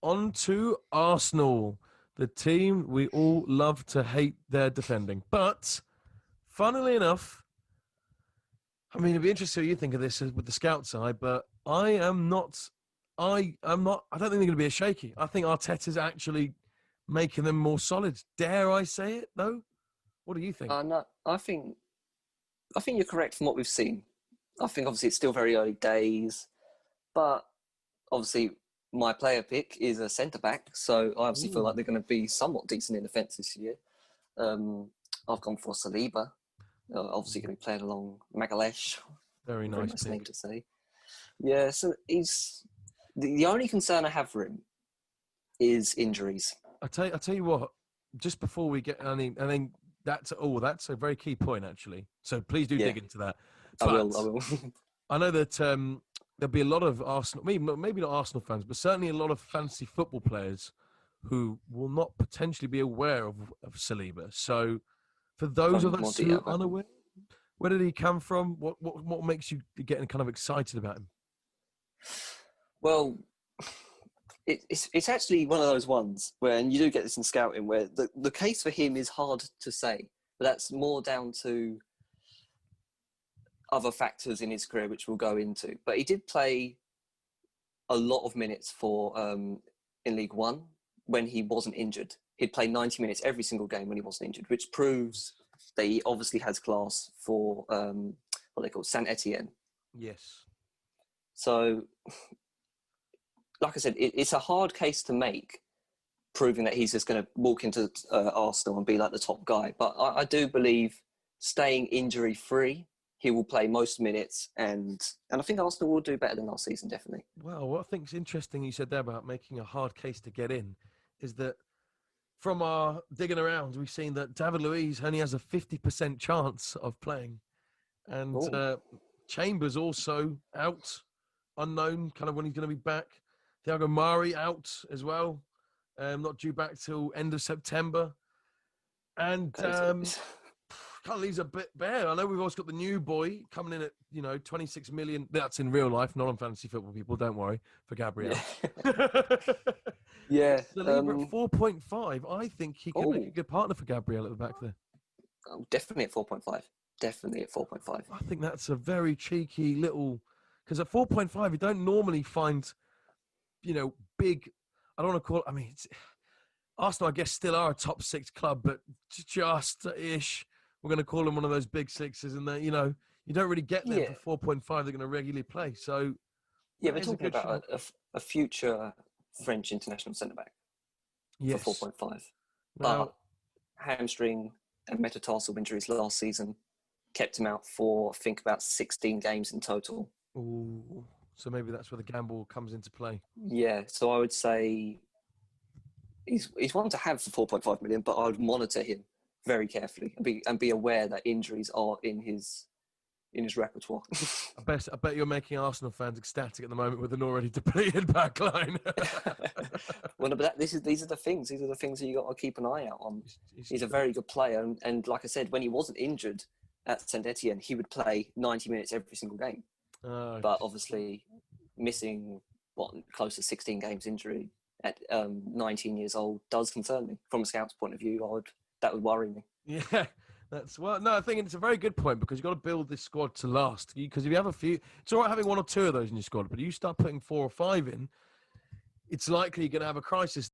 on to Arsenal, the team we all love to hate their defending. But, funnily enough, I mean, it'd be interesting what you think of this with the scout side, but I don't think they're going to be a shaky. I think Arteta's actually making them more solid. Dare I say it, though? What do you think? No, I think you're correct from what we've seen. I think obviously it's still very early days, but obviously my player pick is a centre back, so I obviously feel like they're going to be somewhat decent in defence this year. I've gone for Saliba. Obviously going to be playing along Magalhaes. Very nice name pick. to say. Yeah, so he's the only concern I have for him is injuries. I tell you what. Just before we get, I think that's a very key point actually. So please do dig into that. I will. I know that there'll be a lot of Arsenal, maybe not Arsenal fans, but certainly a lot of fantasy football players who will not potentially be aware of Saliba. So for those of us who are unaware, where did he come from? What makes you getting kind of excited about him? Well, it's actually one of those ones where, and you do get this in scouting, where the case for him is hard to say, but that's more down to other factors in his career, which we'll go into. But he did play a lot of minutes for in League One when he wasn't injured. He'd play 90 minutes every single game when he wasn't injured, which proves that he obviously has class for what they call Saint Etienne. Yes. So, like I said, it's a hard case to make, proving that he's just going to walk into Arsenal and be like the top guy. But I do believe staying injury-free, he will play most minutes, and I think Arsenal will do better than last season, definitely. Well, what I think is interesting you said there about making a hard case to get in is that from our digging around, we've seen that David Luiz only has a 50% chance of playing. And Chambers also out, unknown, kind of when he's going to be back. Thiago Mari out as well, not due back till end of September. And kind of leaves a bit bare. I know we've also got the new boy coming in at 26 million. That's in real life, not on fantasy football. People, don't worry for Gabriel. Yeah, Saliba at 4.5. I think he could make a good partner for Gabriel at the back there. Definitely at 4.5. Definitely at 4.5. I think that's a very cheeky little, because at 4.5 you don't normally find, big. I don't want to call it. I mean, Arsenal, I guess, still are a top six club, but just-ish. We're going to call them one of those big sixes, and you don't really get them for 4.5. They're going to regularly play. So yeah, we're talking about a future French international centre back for 4.5. But hamstring and metatarsal injuries last season kept him out for, I think, about 16 games in total. Ooh, so maybe that's where the gamble comes into play. Yeah, so I would say he's one to have for 4.5 million, but I would monitor him very carefully and be aware that injuries are in his repertoire. I bet you're making Arsenal fans ecstatic at the moment with an already depleted backline. Well, no, but these are the things. These are the things that you got to keep an eye out on. He's a very good player, and like I said, when he wasn't injured at Saint Etienne, he would play 90 minutes every single game. But obviously, missing close to 16 games injury at 19 years old does concern me. From a scout's point of view, that would worry me. Yeah, I think it's a very good point, because you've got to build this squad to last. Because if you have a few, it's all right having one or two of those in your squad, but you start putting 4 or 5 in, it's likely you're going to have a crisis.